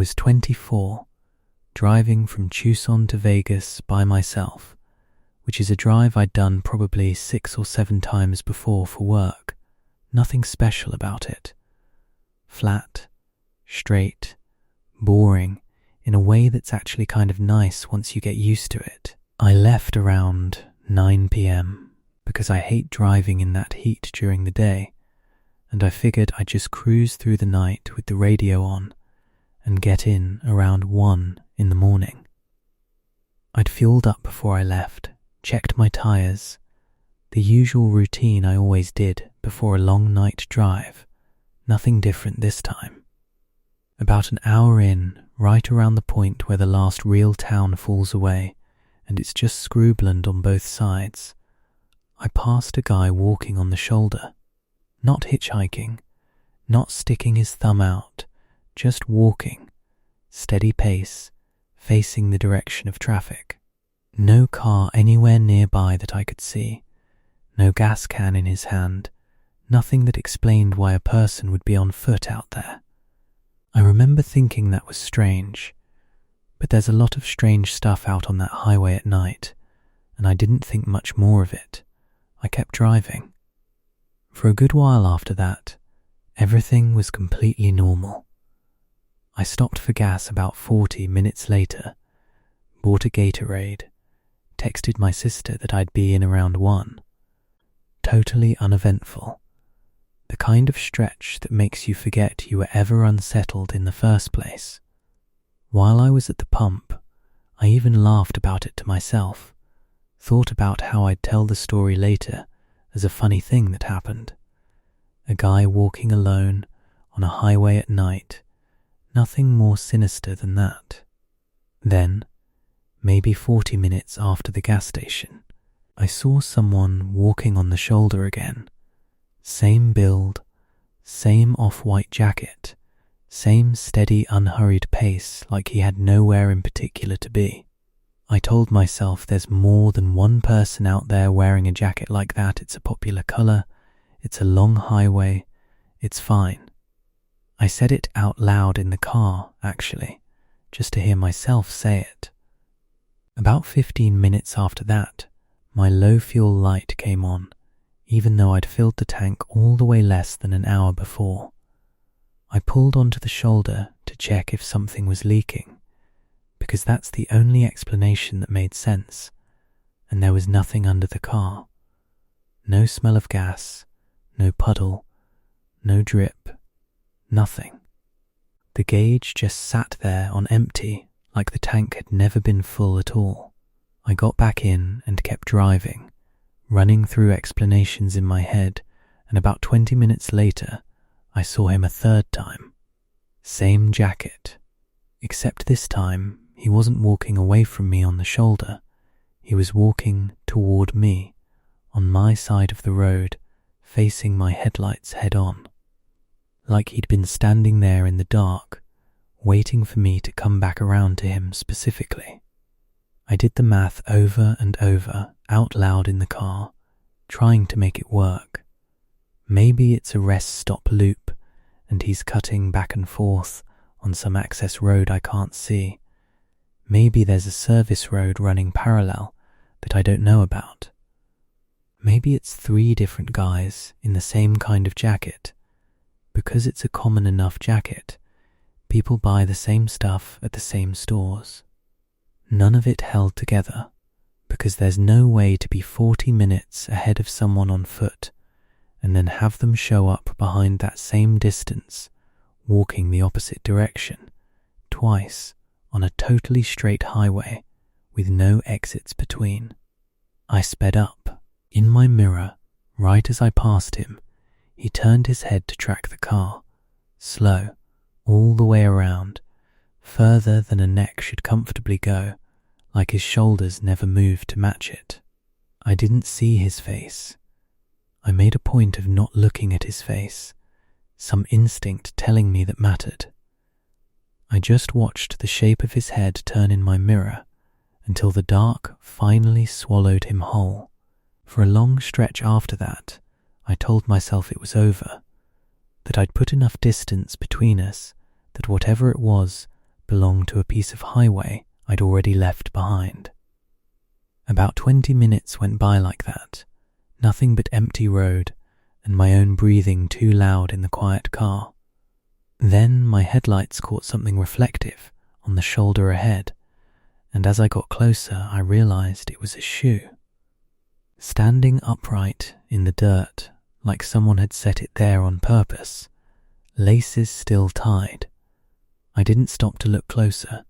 was 24, driving from Tucson to Vegas by myself, which is a drive I'd done probably 6 or 7 times before for work. Nothing special about it. Flat, straight, boring, in a way that's actually kind of nice once you get used to it. I left around 9 p.m. because I hate driving in that heat during the day, and I figured I'd just cruise through the night with the radio on and get in around 1 in the morning. I'd fueled up before I left, checked my tires, the usual routine I always did before a long night drive, nothing different this time. About an hour in, right around the point where the last real town falls away and it's just scrubland on both sides, I passed a guy walking on the shoulder, not hitchhiking, not sticking his thumb out, just walking, steady pace, facing the direction of traffic. No car anywhere nearby that I could see, no gas can in his hand, nothing that explained why a person would be on foot out there. I remember thinking that was strange, but there's a lot of strange stuff out on that highway at night, and I didn't think much more of it. I kept driving. For a good while after that, everything was completely normal. I stopped for gas about 40 minutes later, bought a Gatorade, texted my sister that I'd be in around 1. Totally uneventful. The kind of stretch that makes you forget you were ever unsettled in the first place. While I was at the pump, I even laughed about it to myself, thought about how I'd tell the story later as a funny thing that happened. A guy walking alone on a highway at night, nothing more sinister than that. Then, maybe 40 minutes after the gas station, I saw someone walking on the shoulder again. Same build, same off-white jacket, same steady, unhurried pace like he had nowhere in particular to be. I told myself there's more than one person out there wearing a jacket like that. It's a popular colour, it's a long highway, it's fine. I said it out loud in the car, actually, just to hear myself say it. About 15 minutes after that, my low-fuel light came on, even though I'd filled the tank all the way less than an hour before. I pulled onto the shoulder to check if something was leaking, because that's the only explanation that made sense, and there was nothing under the car. No smell of gas, no puddle, no drip, nothing. The gauge just sat there on empty, like the tank had never been full at all. I got back in and kept driving, running through explanations in my head, and about 20 minutes later, I saw him a third time. Same jacket, except this time he wasn't walking away from me on the shoulder. He was walking toward me, on my side of the road, facing my headlights head on. Like he'd been standing there in the dark, waiting for me to come back around to him specifically. I did the math over and over, out loud in the car, trying to make it work. Maybe it's a rest-stop loop, and he's cutting back and forth on some access road I can't see. Maybe there's a service road running parallel that I don't know about. Maybe it's 3 different guys in the same kind of jacket. Because it's a common enough jacket, people buy the same stuff at the same stores. None of it held together, because there's no way to be 40 minutes ahead of someone on foot and then have them show up behind that same distance, walking the opposite direction, twice on a totally straight highway with no exits between. I sped up. In my mirror, right as I passed him, he turned his head to track the car, slow, all the way around, further than a neck should comfortably go, like his shoulders never moved to match it. I didn't see his face. I made a point of not looking at his face, some instinct telling me that mattered. I just watched the shape of his head turn in my mirror until the dark finally swallowed him whole. For a long stretch after that, I told myself it was over, that I'd put enough distance between us that whatever it was belonged to a piece of highway I'd already left behind. About 20 minutes went by like that, nothing but empty road and my own breathing too loud in the quiet car. Then my headlights caught something reflective on the shoulder ahead, and as I got closer I realized it was a shoe. Standing upright in the dirt, like someone had set it there on purpose, laces still tied. I didn't stop to look closer.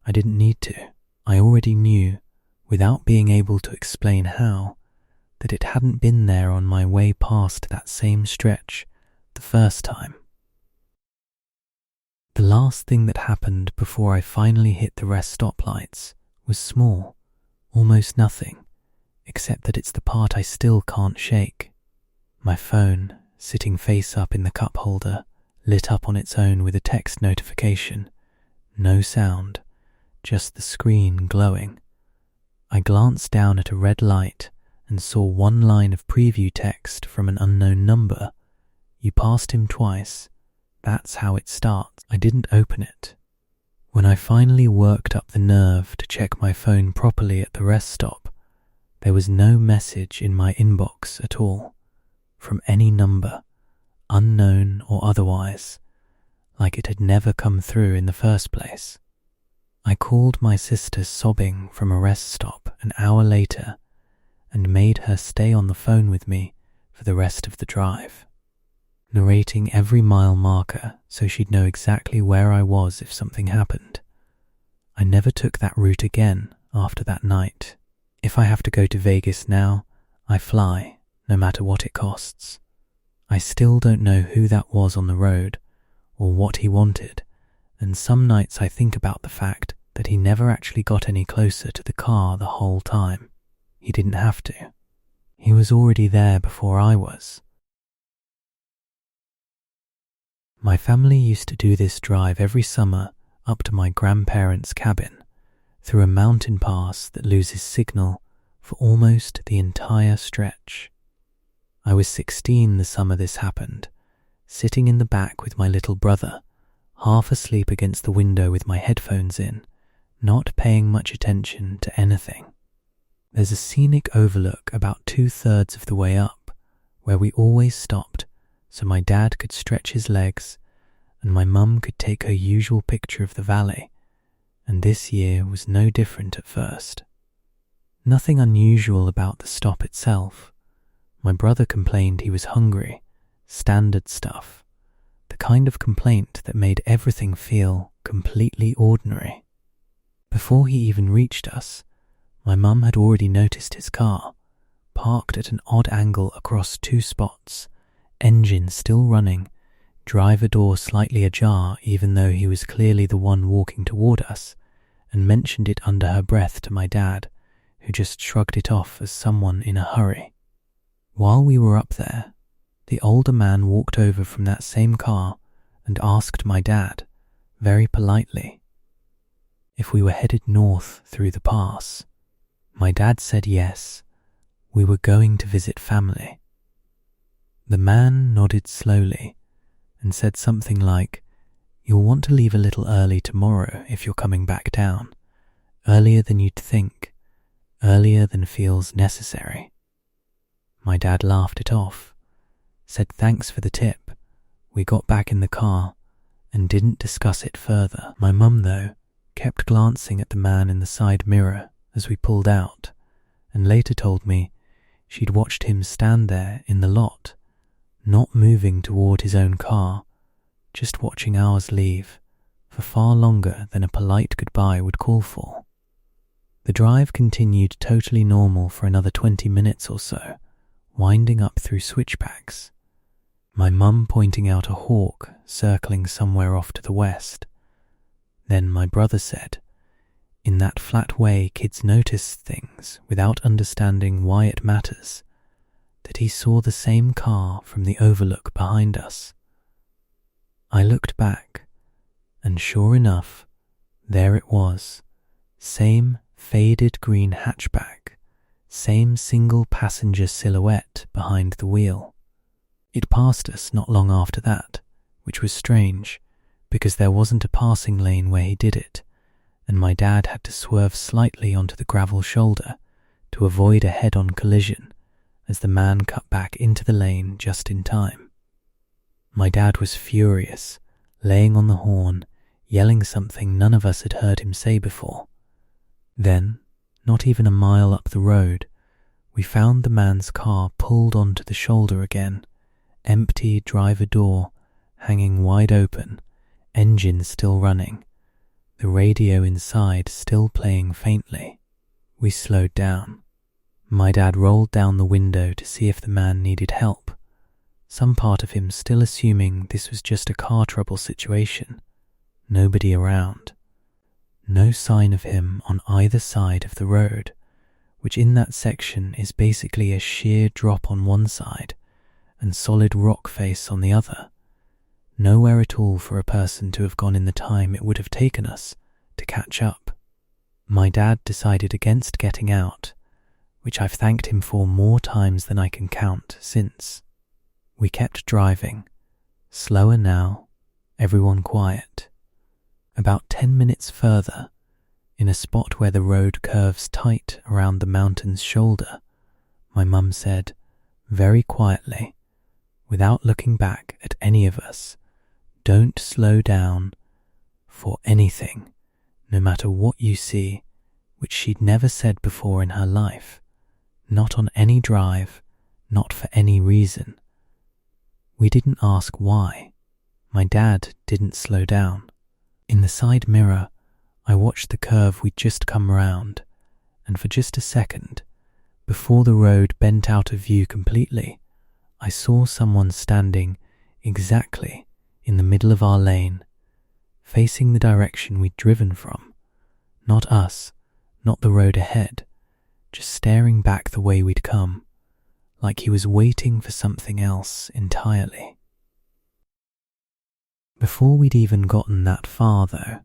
I didn't need to. I already knew, without being able to explain how, that it hadn't been there on my way past that same stretch the first time. The last thing that happened before I finally hit the rest stop lights was small, almost nothing, except that it's the part I still can't shake. My phone, sitting face up in the cup holder, lit up on its own with a text notification. No sound, just the screen glowing. I glanced down at a red light and saw one line of preview text from an unknown number. You passed him twice. That's how it starts. I didn't open it. When I finally worked up the nerve to check my phone properly at the rest stop, there was no message in my inbox at all, from any number, unknown or otherwise, like it had never come through in the first place. I called my sister sobbing from a rest stop an hour later and made her stay on the phone with me for the rest of the drive, narrating every mile marker so she'd know exactly where I was if something happened. I never took that route again after that night. If I have to go to Vegas now, I fly, no matter what it costs. I still don't know who that was on the road or what he wanted, and some nights I think about the fact that he never actually got any closer to the car the whole time. He didn't have to. He was already there before I was. My family used to do this drive every summer up to my grandparents' cabin, through a mountain pass that loses signal for almost the entire stretch. I was 16 the summer this happened, sitting in the back with my little brother, half asleep against the window with my headphones in, not paying much attention to anything. There's a scenic overlook about 2/3 of the way up, where we always stopped so my dad could stretch his legs and my mum could take her usual picture of the valley, and this year was no different at first. Nothing unusual about the stop itself. My brother complained he was hungry, standard stuff, the kind of complaint that made everything feel completely ordinary. Before he even reached us, my mum had already noticed his car, parked at an odd angle across 2 spots, engine still running, driver door slightly ajar even though he was clearly the one walking toward us, and mentioned it under her breath to my dad, who just shrugged it off as someone in a hurry. While we were up there, the older man walked over from that same car and asked my dad, very politely, if we were headed north through the pass. My dad said yes, we were going to visit family. The man nodded slowly and said something like, "You'll want to leave a little early tomorrow if you're coming back down, earlier than you'd think, earlier than feels necessary." My dad laughed it off, said thanks for the tip. We got back in the car and didn't discuss it further. My mum, though, kept glancing at the man in the side mirror as we pulled out, and later told me she'd watched him stand there in the lot, not moving toward his own car, just watching ours leave, for far longer than a polite goodbye would call for. The drive continued totally normal for another 20 minutes or so, winding up through switchbacks, my mum pointing out a hawk circling somewhere off to the west. Then my brother said, in that flat way kids notice things without understanding why it matters, that he saw the same car from the overlook behind us. I looked back, and sure enough, there it was, same faded green hatchback, same single passenger silhouette behind the wheel. It passed us not long after that, which was strange, because there wasn't a passing lane where he did it, and my dad had to swerve slightly onto the gravel shoulder to avoid a head-on collision as the man cut back into the lane just in time. My dad was furious, laying on the horn, yelling something none of us had heard him say before. Then, not even a mile up the road, we found the man's car pulled onto the shoulder again, empty driver door hanging wide open, engine still running, the radio inside still playing faintly. We slowed down. My dad rolled down the window to see if the man needed help, some part of him still assuming this was just a car trouble situation. Nobody around. No sign of him on either side of the road, which in that section is basically a sheer drop on one side and solid rock face on the other. Nowhere at all for a person to have gone in the time it would have taken us to catch up. My dad decided against getting out, which I've thanked him for more times than I can count since. We kept driving, slower now, everyone quiet. About 10 minutes further, in a spot where the road curves tight around the mountain's shoulder, my mum said, very quietly, without looking back at any of us, "Don't slow down for anything, no matter what you see," which she'd never said before in her life, not on any drive, not for any reason. We didn't ask why. My dad didn't slow down. In the side mirror, I watched the curve we'd just come round, and for just a second, before the road bent out of view completely, I saw someone standing exactly in the middle of our lane, facing the direction we'd driven from. Not us, not the road ahead, just staring back the way we'd come, like he was waiting for something else entirely. Before we'd even gotten that far, though,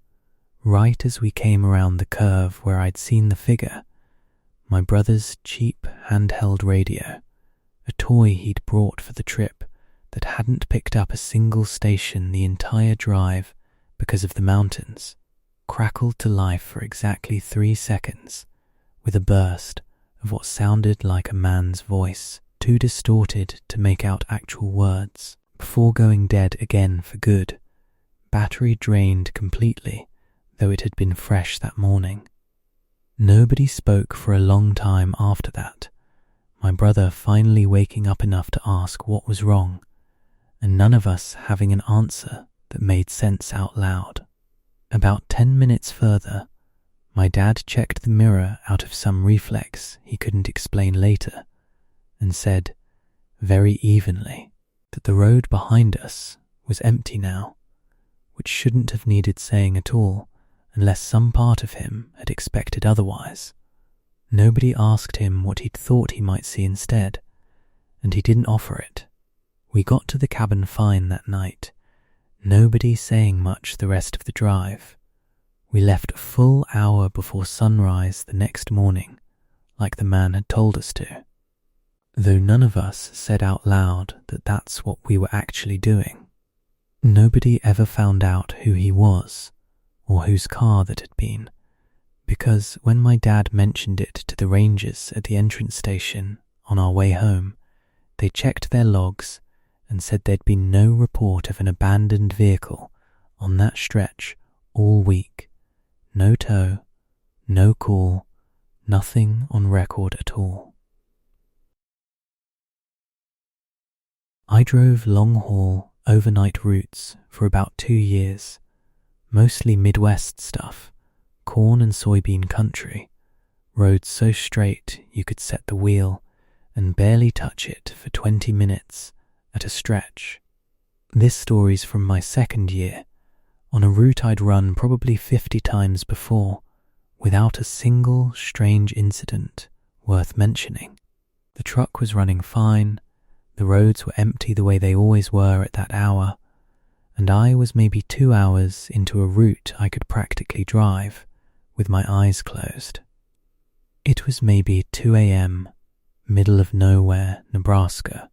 right as we came around the curve where I'd seen the figure, my brother's cheap handheld radio, a toy he'd brought for the trip that hadn't picked up a single station the entire drive because of the mountains, crackled to life for exactly 3 seconds with a burst of what sounded like a man's voice, too distorted to make out actual words, before going dead again for good, battery drained completely, though it had been fresh that morning. Nobody spoke for a long time after that, my brother finally waking up enough to ask what was wrong, and none of us having an answer that made sense out loud. About 10 minutes further, my dad checked the mirror out of some reflex he couldn't explain later, and said, very evenly, that the road behind us was empty now, which shouldn't have needed saying at all unless some part of him had expected otherwise. Nobody asked him what he'd thought he might see instead, and he didn't offer it. We got to the cabin fine that night, nobody saying much the rest of the drive. We left a full hour before sunrise the next morning, like the man had told us to, though none of us said out loud that that's what we were actually doing. Nobody ever found out who he was, or whose car that had been, because when my dad mentioned it to the rangers at the entrance station on our way home, they checked their logs and said there'd been no report of an abandoned vehicle on that stretch all week. No tow, no call, nothing on record at all. I drove long-haul, overnight routes for about 2 years, mostly Midwest stuff, corn and soybean country, roads so straight you could set the wheel and barely touch it for 20 minutes at a stretch. This story's from my second year, on a route I'd run probably 50 times before, without a single strange incident worth mentioning. The truck was running fine, the roads were empty the way they always were at that hour, and I was maybe 2 hours into a route I could practically drive, with my eyes closed. It was maybe 2 a.m., middle of nowhere, Nebraska,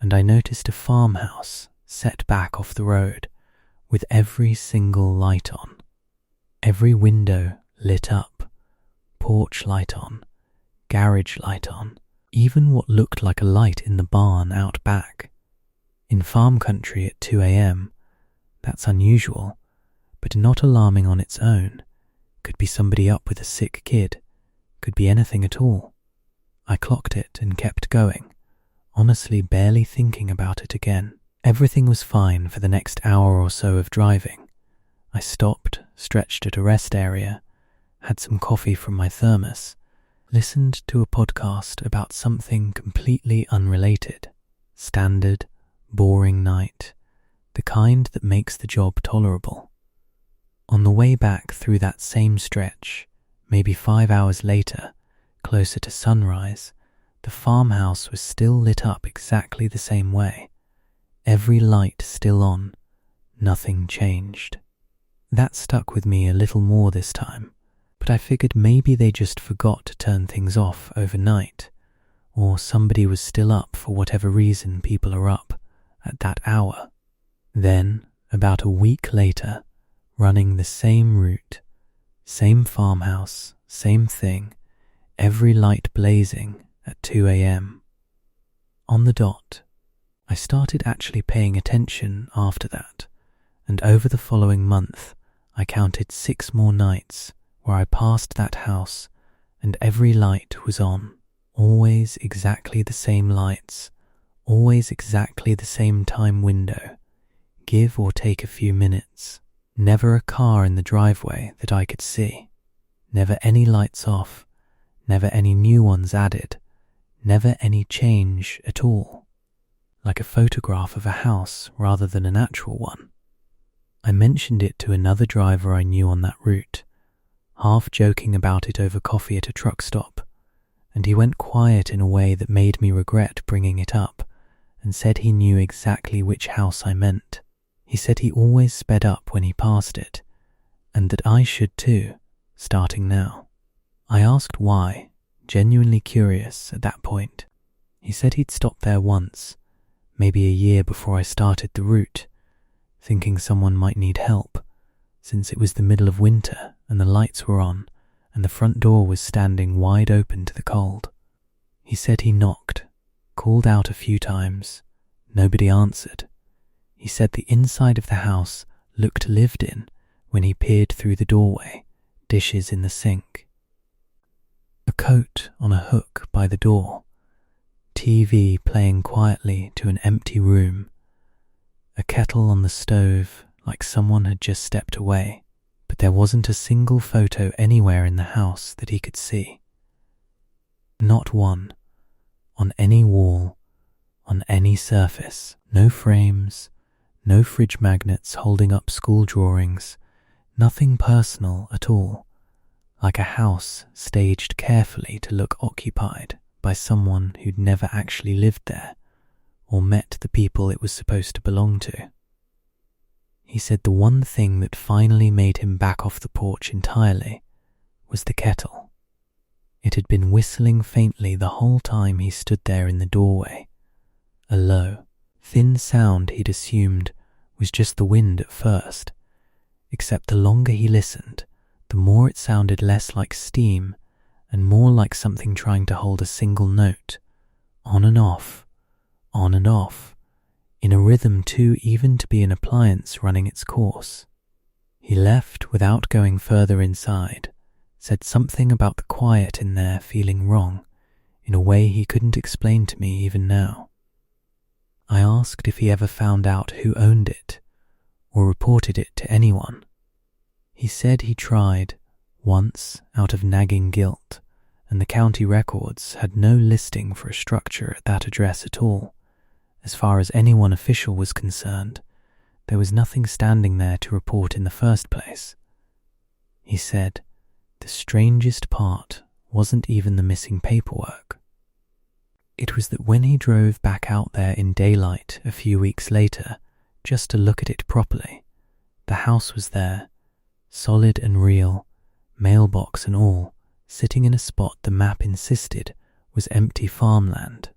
and I noticed a farmhouse set back off the road, with every single light on, every window lit up, porch light on, garage light on, even what looked like a light in the barn out back. In farm country at 2 a.m, that's unusual, but not alarming on its own. Could be somebody up with a sick kid, could be anything at all. I clocked it and kept going, honestly barely thinking about it again. Everything was fine for the next hour or so of driving. I stopped, stretched at a rest area, had some coffee from my thermos, listened to a podcast about something completely unrelated. Standard, boring night, the kind that makes the job tolerable. On the way back through that same stretch, maybe 5 hours later, closer to sunrise, the farmhouse was still lit up exactly the same way. Every light still on, nothing changed. That stuck with me a little more this time, but I figured maybe they just forgot to turn things off overnight, or somebody was still up for whatever reason people are up at that hour. Then, about a week later, running the same route, same farmhouse, same thing, every light blazing at 2 a.m. On the dot, I started actually paying attention after that, and over the following month, I counted 6 more nights where I passed that house and every light was on, always exactly the same lights, always exactly the same time window, give or take a few minutes. Never a car in the driveway that I could see, never any lights off, never any new ones added, never any change at all, like a photograph of a house rather than an actual one. I mentioned it to another driver I knew on that route, half joking about it over coffee at a truck stop, and he went quiet in a way that made me regret bringing it up, and said he knew exactly which house I meant. He said he always sped up when he passed it, and that I should too, starting now. I asked why, genuinely curious at that point. He said he'd stopped there once, maybe a year before I started the route, thinking someone might need help, since it was the middle of winter and the lights were on and the front door was standing wide open to the cold. He said he knocked, called out a few times, nobody answered. He said the inside of the house looked lived in when he peered through the doorway, dishes in the sink. A coat on a hook by the door, TV playing quietly to an empty room, a kettle on the stove like someone had just stepped away, but there wasn't a single photo anywhere in the house that he could see. Not one, on any wall, on any surface, no frames, no fridge magnets holding up school drawings, nothing personal at all, like a house staged carefully to look occupied by someone who'd never actually lived there or met the people it was supposed to belong to. He said the one thing that finally made him back off the porch entirely was the kettle. It had been whistling faintly the whole time he stood there in the doorway, a low, thin sound he'd assumed was just the wind at first, except the longer he listened, the more it sounded less like steam and more like something trying to hold a single note, on and off, in a rhythm too even to be an appliance running its course. He left without going further inside, said something about the quiet in there feeling wrong, in a way he couldn't explain to me even now. I asked if he ever found out who owned it, or reported it to anyone. He said he tried, once out of nagging guilt, and the county records had no listing for a structure at that address at all. As far as anyone official was concerned, there was nothing standing there to report in the first place. He said the strangest part wasn't even the missing paperwork. It was that when he drove back out there in daylight a few weeks later, just to look at it properly, the house was there, solid and real, mailbox and all, sitting in a spot the map insisted was empty farmland.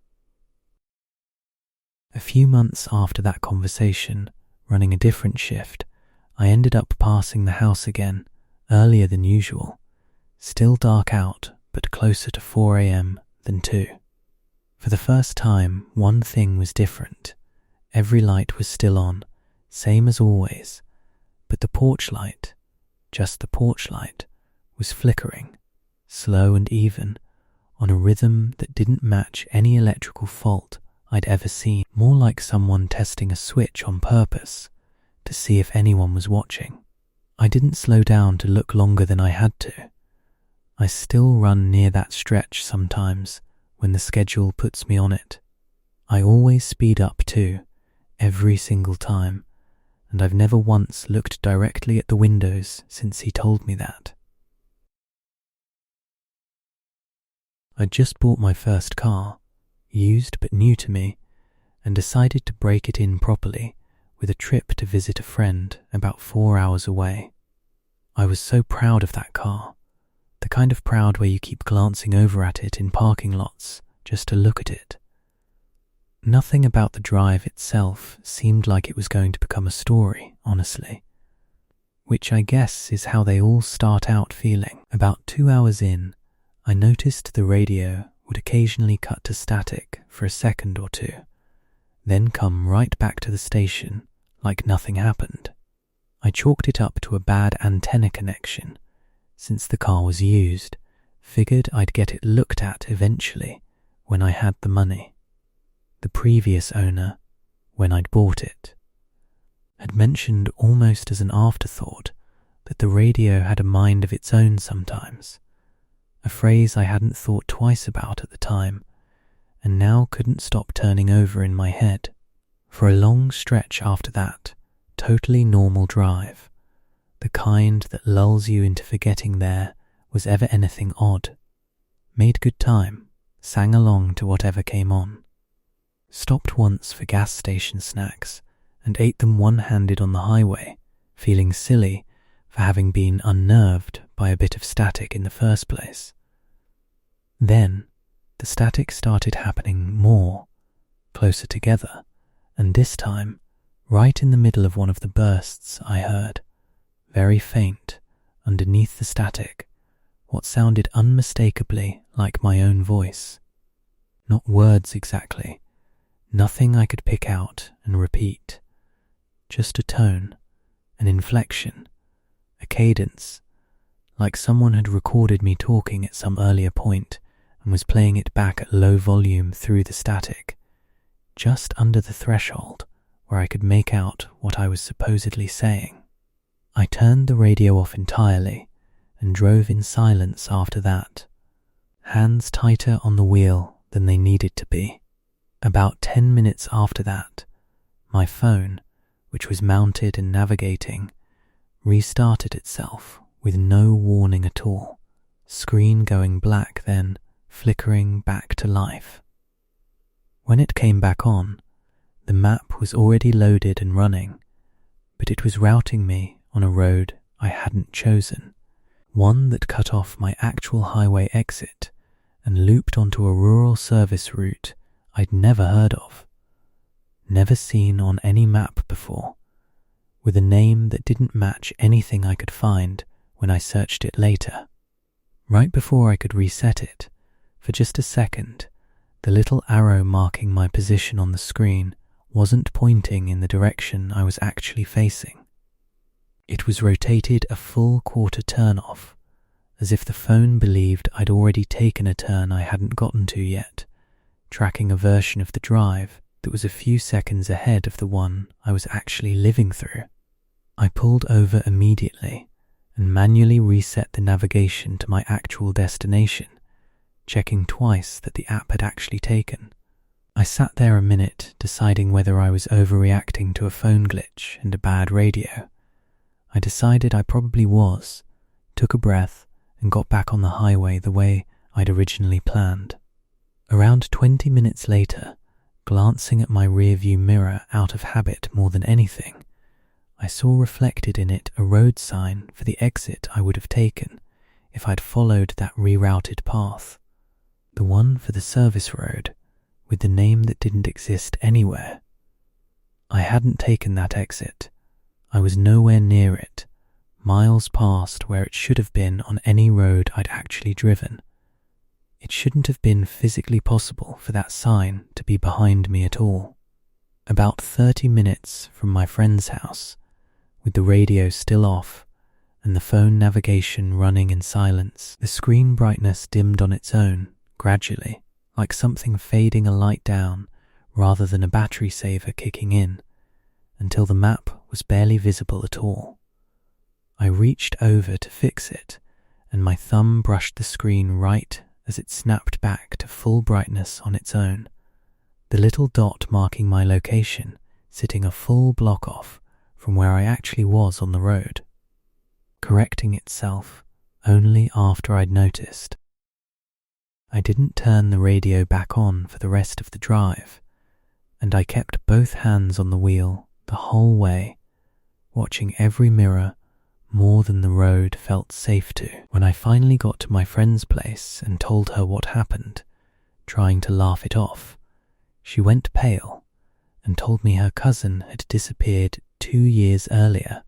A few months after that conversation, running a different shift, I ended up passing the house again, earlier than usual. Still dark out, but closer to 4 a.m. than 2. For the first time, one thing was different. Every light was still on, same as always, but the porch light, just the porch light, was flickering, slow and even, on a rhythm that didn't match any electrical fault I'd ever seen, more like someone testing a switch on purpose to see if anyone was watching. I didn't slow down to look longer than I had to. I still run near that stretch sometimes when the schedule puts me on it. I always speed up too, every single time, and I've never once looked directly at the windows since he told me that. I'd just bought my first car, used but new to me, and decided to break it in properly with a trip to visit a friend about 4 hours away. I was so proud of that car, the kind of proud where you keep glancing over at it in parking lots just to look at it. Nothing about the drive itself seemed like it was going to become a story, honestly, which I guess is how they all start out feeling. About 2 hours in, I noticed the radio would occasionally cut to static for a second or two, then come right back to the station like nothing happened. I chalked it up to a bad antenna connection. Since the car was used, figured I'd get it looked at eventually when I had the money. The previous owner, when I'd bought it, had mentioned almost as an afterthought that the radio had a mind of its own sometimes, a phrase I hadn't thought twice about at the time, and now couldn't stop turning over in my head. For a long stretch after that, totally normal drive, the kind that lulls you into forgetting there was ever anything odd. Made good time, sang along to whatever came on. Stopped once for gas station snacks and ate them one-handed on the highway, feeling silly for having been unnerved by a bit of static in the first place. Then, the static started happening more, closer together, and this time, right in the middle of one of the bursts I heard, very faint, underneath the static, what sounded unmistakably like my own voice. Not words exactly, nothing I could pick out and repeat, just a tone, an inflection, a cadence, like someone had recorded me talking at some earlier point and was playing it back at low volume through the static, just under the threshold where I could make out what I was supposedly saying. I turned the radio off entirely and drove in silence after that, hands tighter on the wheel than they needed to be. About 10 minutes after that, my phone, which was mounted and navigating, restarted itself with no warning at all, screen going black then, flickering back to life. When it came back on, the map was already loaded and running, but it was routing me on a road I hadn't chosen, one that cut off my actual highway exit and looped onto a rural service route I'd never heard of, never seen on any map before, with a name that didn't match anything I could find when I searched it later. Right before I could reset it, for just a second, the little arrow marking my position on the screen wasn't pointing in the direction I was actually facing. It was rotated a full quarter turn off, as if the phone believed I'd already taken a turn I hadn't gotten to yet, tracking a version of the drive that was a few seconds ahead of the one I was actually living through. I pulled over immediately and manually reset the navigation to my actual destination, checking twice that the app had actually taken. I sat there a minute deciding whether I was overreacting to a phone glitch and a bad radio. I decided I probably was, took a breath, and got back on the highway the way I'd originally planned. Around 20 minutes later, glancing at my rearview mirror out of habit more than anything, I saw reflected in it a road sign for the exit I would have taken if I'd followed that rerouted path, the one for the service road with the name that didn't exist anywhere. I hadn't taken that exit. I was nowhere near it, miles past where it should have been on any road I'd actually driven. It shouldn't have been physically possible for that sign to be behind me at all. About 30 minutes from my friend's house, with the radio still off and the phone navigation running in silence, the screen brightness dimmed on its own, gradually, like something fading a light down rather than a battery saver kicking in, until the map was barely visible at all. I reached over to fix it, and my thumb brushed the screen right as it snapped back to full brightness on its own, the little dot marking my location sitting a full block off from where I actually was on the road, correcting itself only after I'd noticed. I didn't turn the radio back on for the rest of the drive, and I kept both hands on the wheel the whole way, watching every mirror more than the road felt safe to. When I finally got to my friend's place and told her what happened, trying to laugh it off, she went pale and told me her cousin had disappeared 2 years earlier,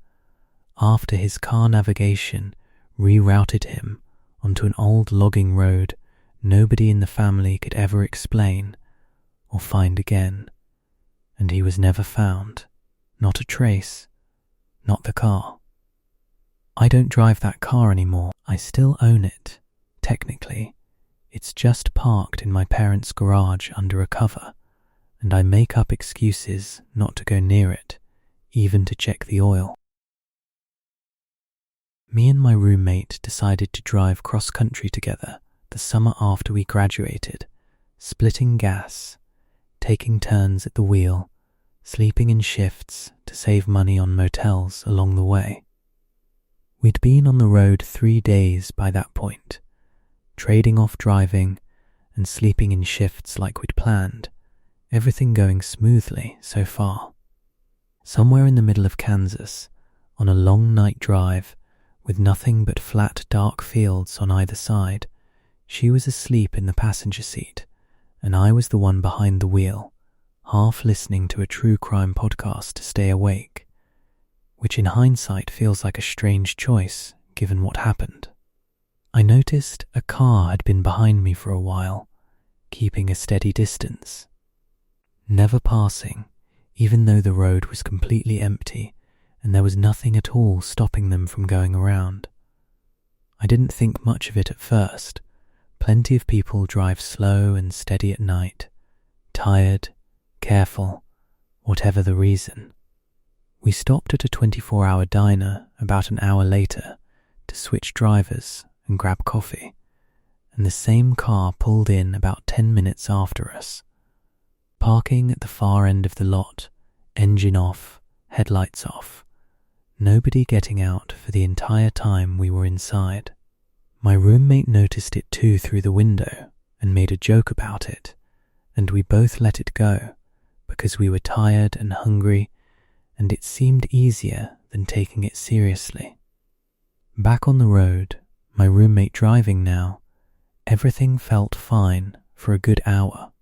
after his car navigation rerouted him onto an old logging road nobody in the family could ever explain or find again, and he was never found. Not a trace, not the car. I don't drive that car anymore. I still own it, technically. It's just parked in my parents' garage under a cover, and I make up excuses not to go near it, even to check the oil. Me and my roommate decided to drive cross-country together the summer after we graduated, splitting gas, taking turns at the wheel, sleeping in shifts to save money on motels along the way. We'd been on the road 3 days by that point, trading off driving and sleeping in shifts like we'd planned, everything going smoothly so far. Somewhere in the middle of Kansas, on a long night drive with nothing but flat dark fields on either side, she was asleep in the passenger seat, and I was the one behind the wheel, half listening to a true crime podcast to stay awake, which in hindsight feels like a strange choice given what happened. I noticed a car had been behind me for a while, keeping a steady distance, never passing, even though the road was completely empty and there was nothing at all stopping them from going around. I didn't think much of it at first. Plenty of people drive slow and steady at night, tired, careful, whatever the reason. We stopped at a 24-hour diner about an hour later to switch drivers and grab coffee, and the same car pulled in about 10 minutes after us, parking at the far end of the lot, engine off, headlights off, nobody getting out for the entire time we were inside. My roommate noticed it too through the window and made a joke about it, and we both let it go because we were tired and hungry, and it seemed easier than taking it seriously. Back on the road, my roommate driving now, everything felt fine for a good hour.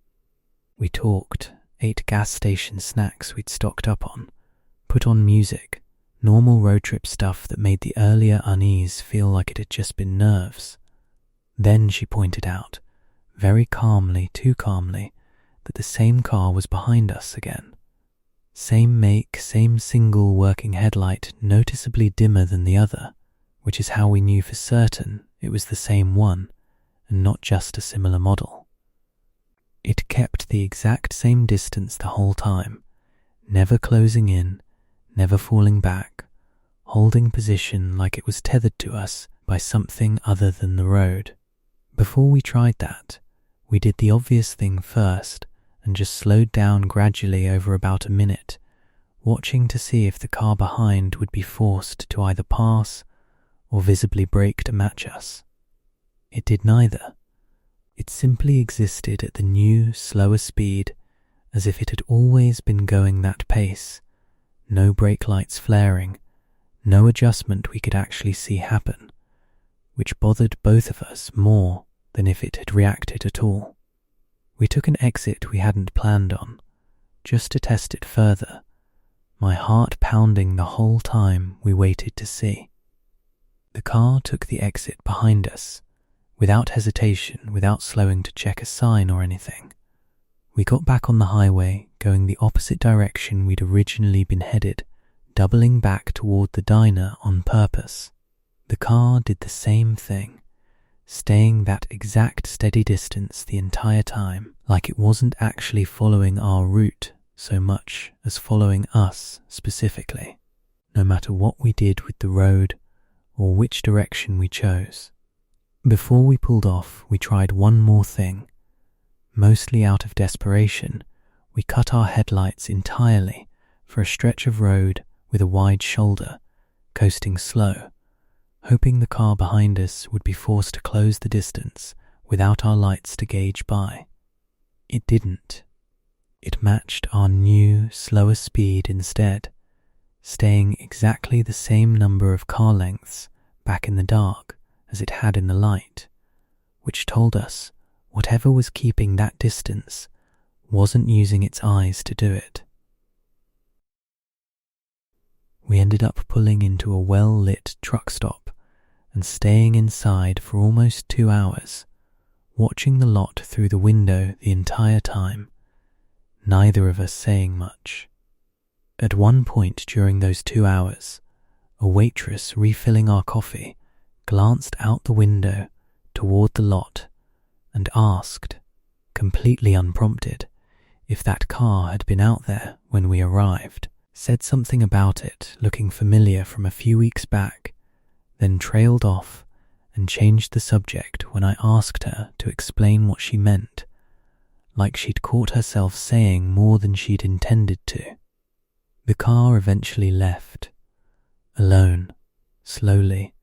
We talked, ate gas station snacks we'd stocked up on, put on music, normal road trip stuff that made the earlier unease feel like it had just been nerves. Then she pointed out, very calmly, too calmly, that the same car was behind us again. Same make, same single working headlight, noticeably dimmer than the other, which is how we knew for certain it was the same one and not just a similar model. It kept the exact same distance the whole time, never closing in, never falling back, holding position like it was tethered to us by something other than the road. Before we tried that, we did the obvious thing first and just slowed down gradually over about a minute, watching to see if the car behind would be forced to either pass or visibly brake to match us. It did neither. It simply existed at the new, slower speed, as if it had always been going that pace, no brake lights flaring, no adjustment we could actually see happen, which bothered both of us more than if it had reacted at all. We took an exit we hadn't planned on, just to test it further, my heart pounding the whole time we waited to see. The car took the exit behind us, without hesitation, without slowing to check a sign or anything. We got back on the highway, going the opposite direction we'd originally been headed, doubling back toward the diner on purpose. The car did the same thing, staying that exact steady distance the entire time, like it wasn't actually following our route so much as following us specifically, no matter what we did with the road or which direction we chose. Before we pulled off, we tried one more thing. Mostly out of desperation, we cut our headlights entirely for a stretch of road with a wide shoulder, coasting slow, hoping the car behind us would be forced to close the distance without our lights to gauge by. It didn't. It matched our new, slower speed instead, staying exactly the same number of car lengths back in the dark as it had in the light, which told us whatever was keeping that distance wasn't using its eyes to do it. We ended up pulling into a well-lit truck stop and staying inside for almost 2 hours, watching the lot through the window the entire time, neither of us saying much. At one point during those 2 hours, a waitress refilling our coffee glanced out the window toward the lot and asked, completely unprompted, if that car had been out there when we arrived, said something about it looking familiar from a few weeks back, then trailed off and changed the subject when I asked her to explain what she meant, like she'd caught herself saying more than she'd intended to. The car eventually left, alone, slowly,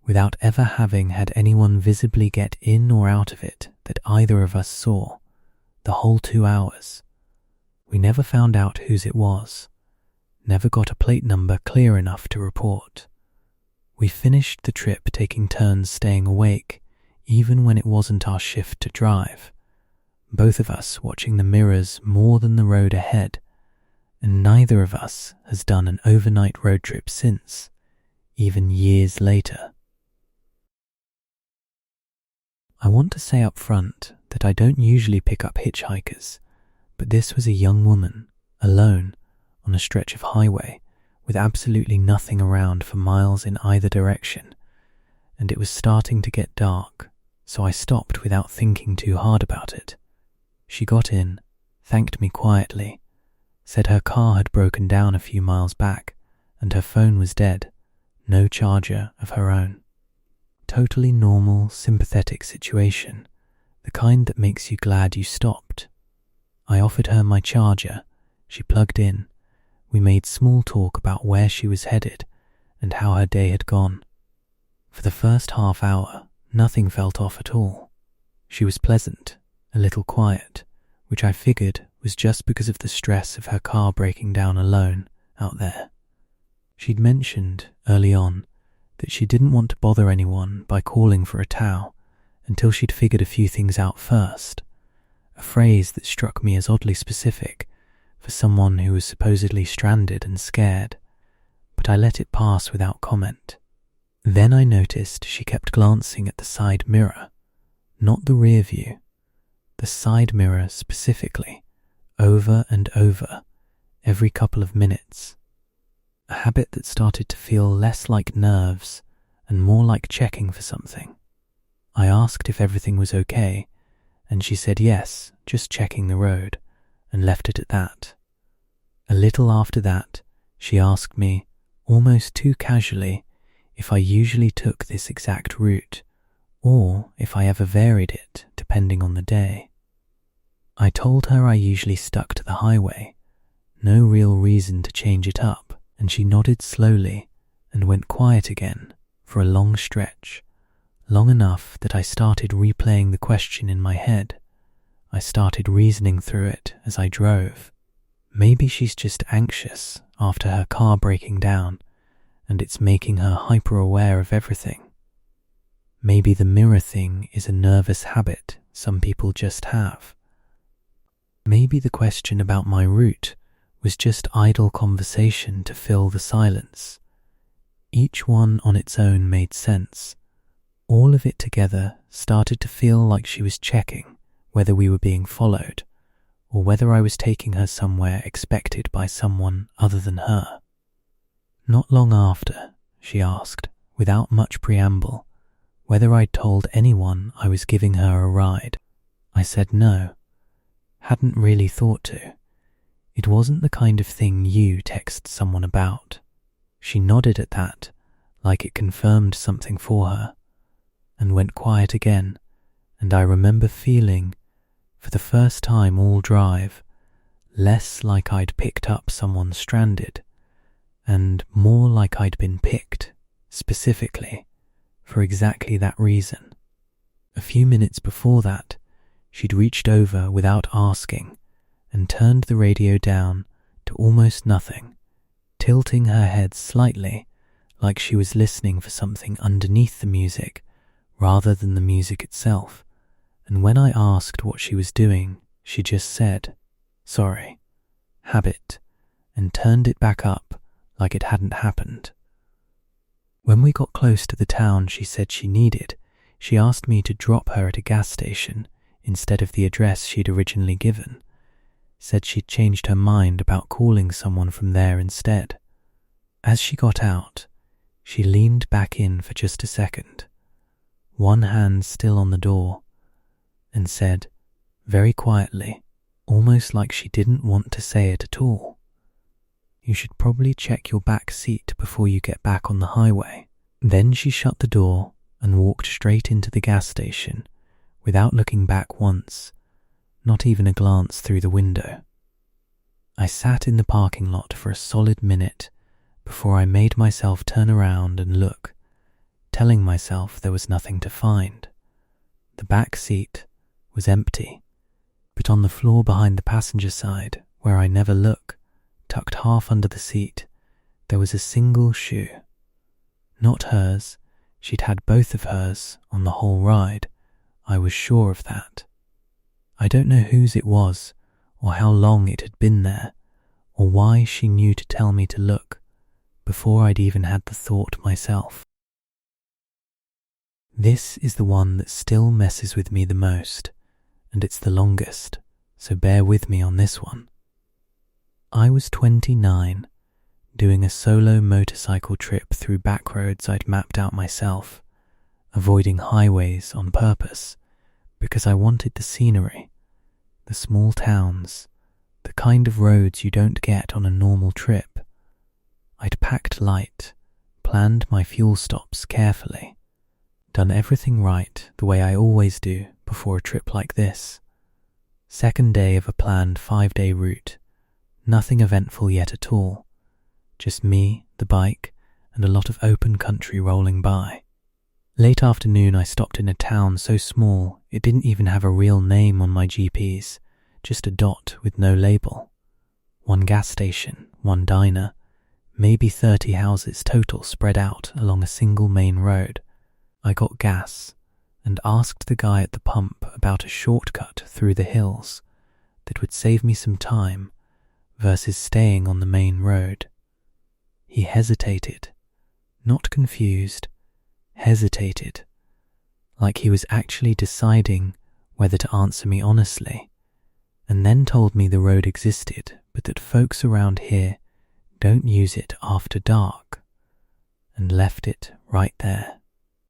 without ever having had anyone visibly get in or out of it that either of us saw, the whole 2 hours. We never found out whose it was, never got a plate number clear enough to report. We finished the trip taking turns staying awake, even when it wasn't our shift to drive, both of us watching the mirrors more than the road ahead, and neither of us has done an overnight road trip since, even years later. I want to say up front that I don't usually pick up hitchhikers, but this was a young woman, alone, on a stretch of highway, with absolutely nothing around for miles in either direction, and it was starting to get dark, so I stopped without thinking too hard about it. She got in, thanked me quietly, said her car had broken down a few miles back, and her phone was dead, no charger of her own. Totally normal, sympathetic situation, the kind that makes you glad you stopped. I offered her my charger, she plugged in, we made small talk about where she was headed and how her day had gone. For the first half hour, nothing felt off at all. She was pleasant, a little quiet, which I figured was just because of the stress of her car breaking down alone out there. She'd mentioned, early on, that she didn't want to bother anyone by calling for a tow until she'd figured a few things out first, a phrase that struck me as oddly specific for someone who was supposedly stranded and scared, but I let it pass without comment. Then I noticed she kept glancing at the side mirror, not the rear view, the side mirror specifically, over and over, every couple of minutes. A habit that started to feel less like nerves and more like checking for something. I asked if everything was okay, and she said yes, just checking the road, and left it at that. A little after that, she asked me, almost too casually, if I usually took this exact route, or if I ever varied it depending on the day. I told her I usually stuck to the highway, no real reason to change it up, and she nodded slowly and went quiet again for a long stretch, long enough that I started replaying the question in my head. I started reasoning through it as I drove. Maybe she's just anxious after her car breaking down, and it's making her hyper-aware of everything. Maybe the mirror thing is a nervous habit some people just have. Maybe the question about my route was just idle conversation to fill the silence. Each one on its own made sense. All of it together started to feel like she was checking whether we were being followed, or whether I was taking her somewhere expected by someone other than her. Not long after, she asked, without much preamble, whether I'd told anyone I was giving her a ride. I said no. Hadn't really thought to. It wasn't the kind of thing you text someone about. She nodded at that, like it confirmed something for her, and went quiet again, and I remember feeling, for the first time all drive, less like I'd picked up someone stranded, and more like I'd been picked, specifically, for exactly that reason. A few minutes before that, she'd reached over without asking and turned the radio down to almost nothing, tilting her head slightly like she was listening for something underneath the music rather than the music itself, and when I asked what she was doing, she just said, "Sorry, habit," and turned it back up like it hadn't happened. When we got close to the town she said she needed, she asked me to drop her at a gas station instead of the address she'd originally given. Said she'd changed her mind about calling someone from there instead. As she got out, she leaned back in for just a second, one hand still on the door, and said, very quietly, almost like she didn't want to say it at all, "You should probably check your back seat before you get back on the highway." Then she shut the door and walked straight into the gas station without looking back once, not even a glance through the window. I sat in the parking lot for a solid minute before I made myself turn around and look, telling myself there was nothing to find. The back seat was empty, but on the floor behind the passenger side, where I never look, tucked half under the seat, there was a single shoe. Not hers, she'd had both of hers on the whole ride, I was sure of that. I don't know whose it was, or how long it had been there, or why she knew to tell me to look, before I'd even had the thought myself. This is the one that still messes with me the most, and it's the longest, so bear with me on this one. I was 29, doing a solo motorcycle trip through back roads I'd mapped out myself, avoiding highways on purpose, because I wanted the scenery, the small towns, the kind of roads you don't get on a normal trip. I'd packed light, planned my fuel stops carefully, done everything right the way I always do before a trip like this. Second day of a planned 5-day route, nothing eventful yet at all, just me, the bike, and a lot of open country rolling by. Late afternoon I stopped in a town so small it didn't even have a real name on my GPS, just a dot with no label. One gas station, one diner, maybe 30 houses total spread out along a single main road. I got gas and asked the guy at the pump about a shortcut through the hills that would save me some time versus staying on the main road. He hesitated, not confused, hesitated, like he was actually deciding whether to answer me honestly, and then told me the road existed, but that folks around here don't use it after dark, and left it right there,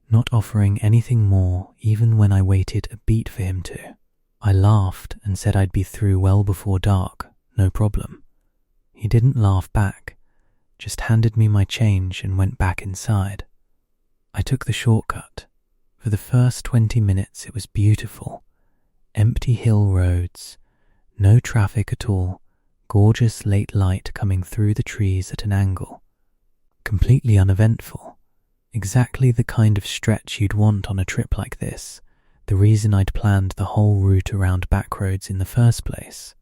not offering anything more even when I waited a beat for him to. I laughed and said I'd be through well before dark, no problem. He didn't laugh back, just handed me my change and went back inside. I took the shortcut. For the first 20 minutes it was beautiful. Empty hill roads, no traffic at all, gorgeous late light coming through the trees at an angle. Completely uneventful. Exactly the kind of stretch you'd want on a trip like this, the reason I'd planned the whole route around back roads in the first place.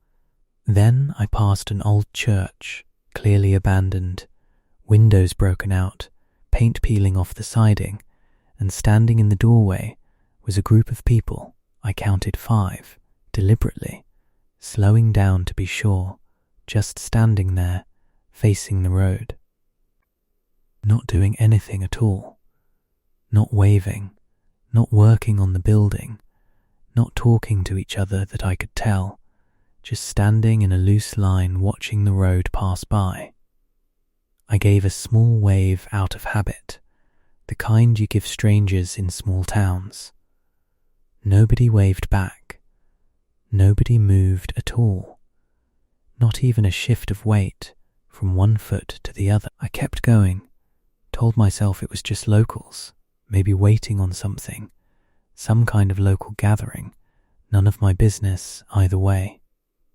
Then I passed an old church, clearly abandoned, windows broken out, paint peeling off the siding, and standing in the doorway was a group of people, I counted 5, deliberately, slowing down to be sure, just standing there, facing the road. Not doing anything at all. Not waving, not working on the building, not talking to each other that I could tell, just standing in a loose line watching the road pass by. I gave a small wave out of habit, the kind you give strangers in small towns. Nobody waved back. Nobody moved at all. Not even a shift of weight from one foot to the other. I kept going, told myself it was just locals, maybe waiting on something, some kind of local gathering, none of my business either way.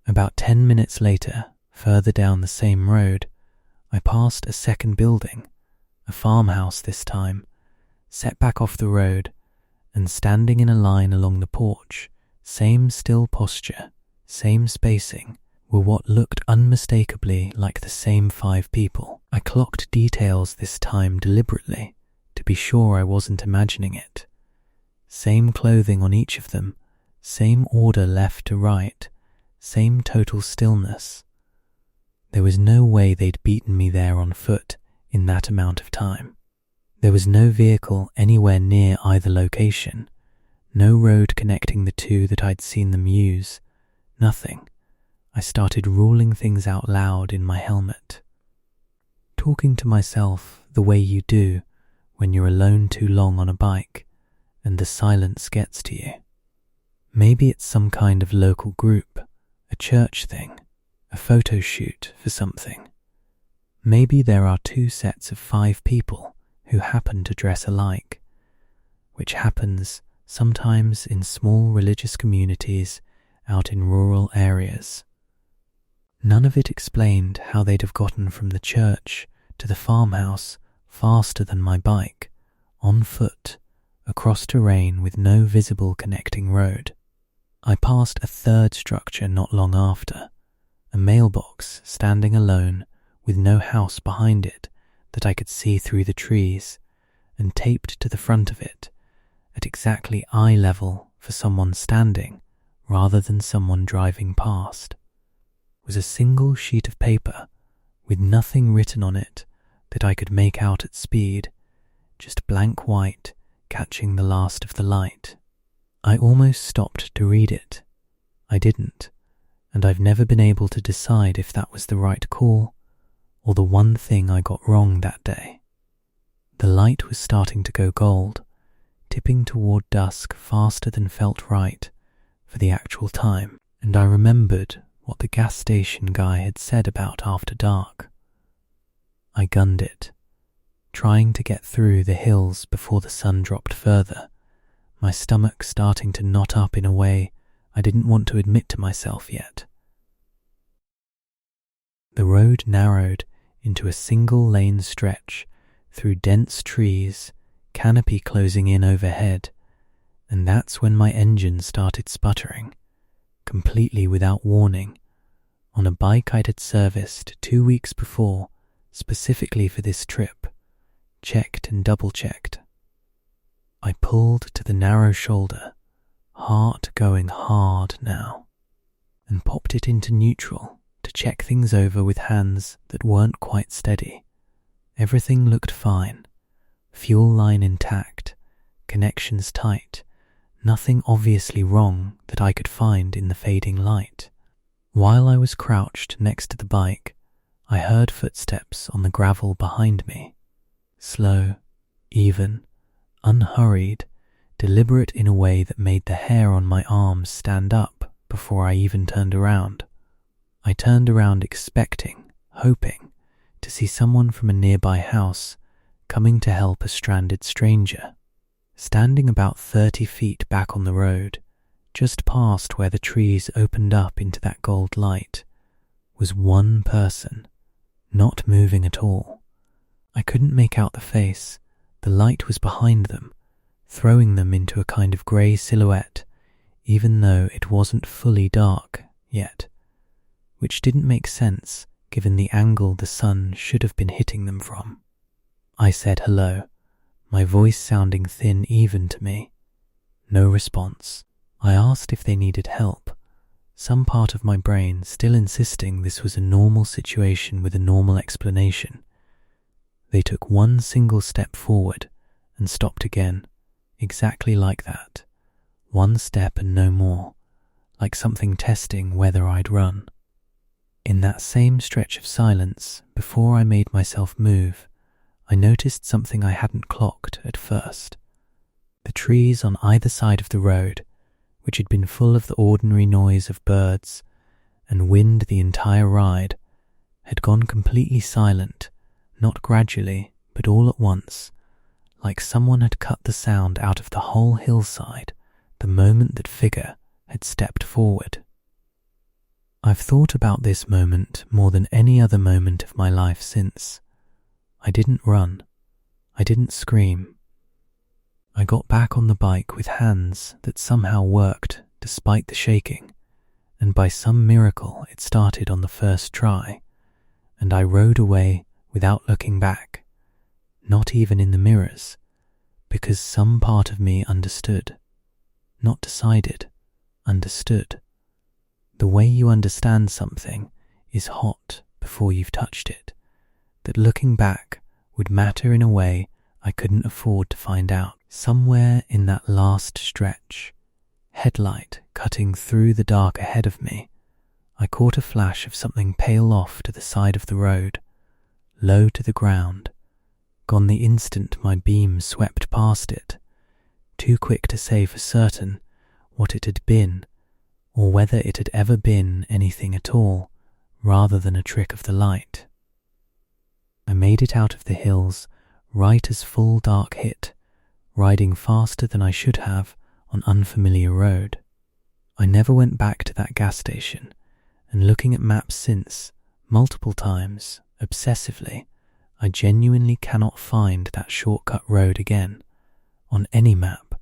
About 10 minutes later, further down the same road, I passed a second building, a farmhouse this time, set back off the road, and standing in a line along the porch, same still posture, same spacing, were what looked unmistakably like the same 5 people. I clocked details this time deliberately, to be sure I wasn't imagining it. Same clothing on each of them, same order left to right, same total stillness. There was no way they'd beaten me there on foot in that amount of time. There was no vehicle anywhere near either location, no road connecting the two that I'd seen them use, nothing. I started ruling things out loud in my helmet, talking to myself the way you do when you're alone too long on a bike and the silence gets to you. Maybe it's some kind of local group, a church thing, a photo shoot for something. Maybe there are 2 sets of 5 people who happen to dress alike, which happens sometimes in small religious communities out in rural areas. None of it explained how they'd have gotten from the church to the farmhouse faster than my bike, on foot, across terrain with no visible connecting road. I passed a third structure not long after, a mailbox standing alone with no house behind it that I could see through the trees, and taped to the front of it, at exactly eye level for someone standing rather than someone driving past, was a single sheet of paper with nothing written on it that I could make out at speed, just blank white catching the last of the light. I almost stopped to read it. I didn't, and I've never been able to decide if that was the right call or the one thing I got wrong that day. The light was starting to go gold, tipping toward dusk faster than felt right for the actual time, and I remembered what the gas station guy had said about after dark. I gunned it, trying to get through the hills before the sun dropped further, my stomach starting to knot up in a way I didn't want to admit to myself yet. The road narrowed into a single-lane stretch through dense trees, canopy closing in overhead, and that's when my engine started sputtering, completely without warning, on a bike I'd had serviced 2 weeks before, specifically for this trip, checked and double-checked. I pulled to the narrow shoulder, heart going hard now, and popped it into neutral to check things over with hands that weren't quite steady. Everything looked fine, fuel line intact, connections tight, nothing obviously wrong that I could find in the fading light. While I was crouched next to the bike, I heard footsteps on the gravel behind me, slow, even, unhurried, deliberate in a way that made the hair on my arms stand up before I even turned around. I turned around expecting, hoping, to see someone from a nearby house coming to help a stranded stranger. Standing about 30 feet back on the road, just past where the trees opened up into that gold light, was one person, not moving at all. I couldn't make out the face. The light was behind them, throwing them into a kind of grey silhouette, even though it wasn't fully dark yet, which didn't make sense given the angle the sun should have been hitting them from. I said hello, my voice sounding thin even to me. No response. I asked if they needed help, some part of my brain still insisting this was a normal situation with a normal explanation. They took one single step forward and stopped again, exactly like that. One step and no more, like something testing whether I'd run. In that same stretch of silence, before I made myself move, I noticed something I hadn't clocked at first. The trees on either side of the road, which had been full of the ordinary noise of birds and wind the entire ride, had gone completely silent, not gradually, but all at once, like someone had cut the sound out of the whole hillside the moment that figure had stepped forward. I've thought about this moment more than any other moment of my life since. I didn't run. I didn't scream. I got back on the bike with hands that somehow worked despite the shaking, and by some miracle it started on the first try, and I rode away without looking back, not even in the mirrors, because some part of me understood. Not decided, understood. The way you understand something is hot before you've touched it, that looking back would matter in a way I couldn't afford to find out. Somewhere in that last stretch, headlight cutting through the dark ahead of me, I caught a flash of something pale off to the side of the road, low to the ground, gone the instant my beam swept past it, too quick to say for certain what it had been, or whether it had ever been anything at all, rather than a trick of the light. I made it out of the hills right as full dark hit, riding faster than I should have on unfamiliar road. I never went back to that gas station, and looking at maps since, multiple times, obsessively, I genuinely cannot find that shortcut road again, on any map,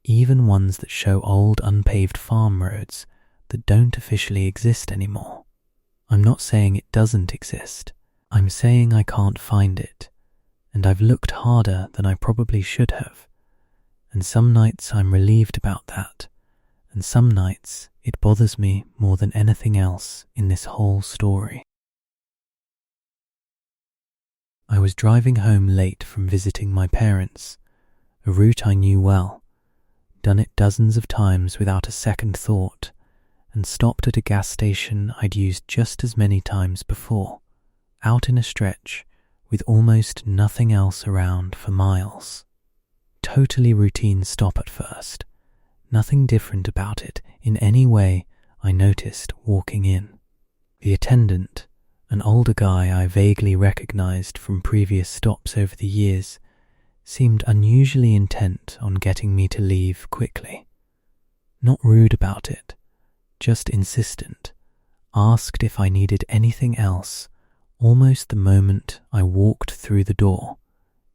even ones that show old unpaved farm roads that don't officially exist anymore. I'm not saying it doesn't exist, I'm saying I can't find it, and I've looked harder than I probably should have, and some nights I'm relieved about that, and some nights it bothers me more than anything else in this whole story. I was driving home late from visiting my parents, a route I knew well, done it dozens of times without a second thought, and stopped at a gas station I'd used just as many times before, out in a stretch with almost nothing else around for miles. Totally routine stop at first, nothing different about it in any way I noticed walking in. The attendant, an older guy I vaguely recognized from previous stops over the years, seemed unusually intent on getting me to leave quickly. Not rude about it, just insistent, asked if I needed anything else almost the moment I walked through the door,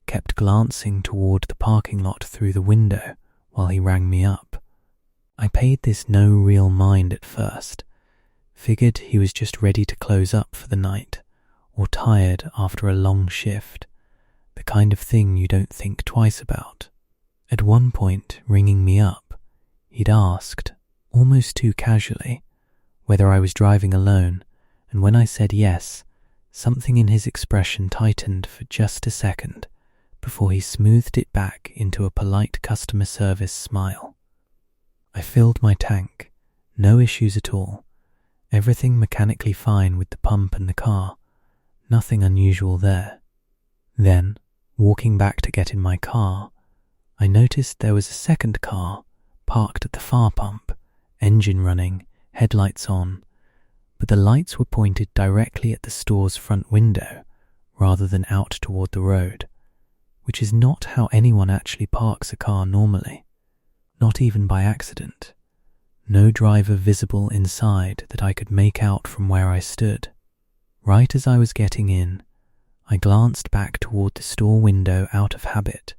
kept glancing toward the parking lot through the window while he rang me up. I paid this no real mind at first, figured he was just ready to close up for the night, or tired after a long shift, the kind of thing you don't think twice about. At one point, ringing me up, he'd asked, almost too casually, whether I was driving alone, and when I said yes, something in his expression tightened for just a second before he smoothed it back into a polite customer service smile. I filled my tank, no issues at all, everything mechanically fine with the pump and the car, nothing unusual there. Then, walking back to get in my car, I noticed there was a second car parked at the far pump, engine running, headlights on, but the lights were pointed directly at the store's front window rather than out toward the road, which is not how anyone actually parks a car normally, not even by accident. No driver visible inside that I could make out from where I stood. Right as I was getting in, I glanced back toward the store window out of habit,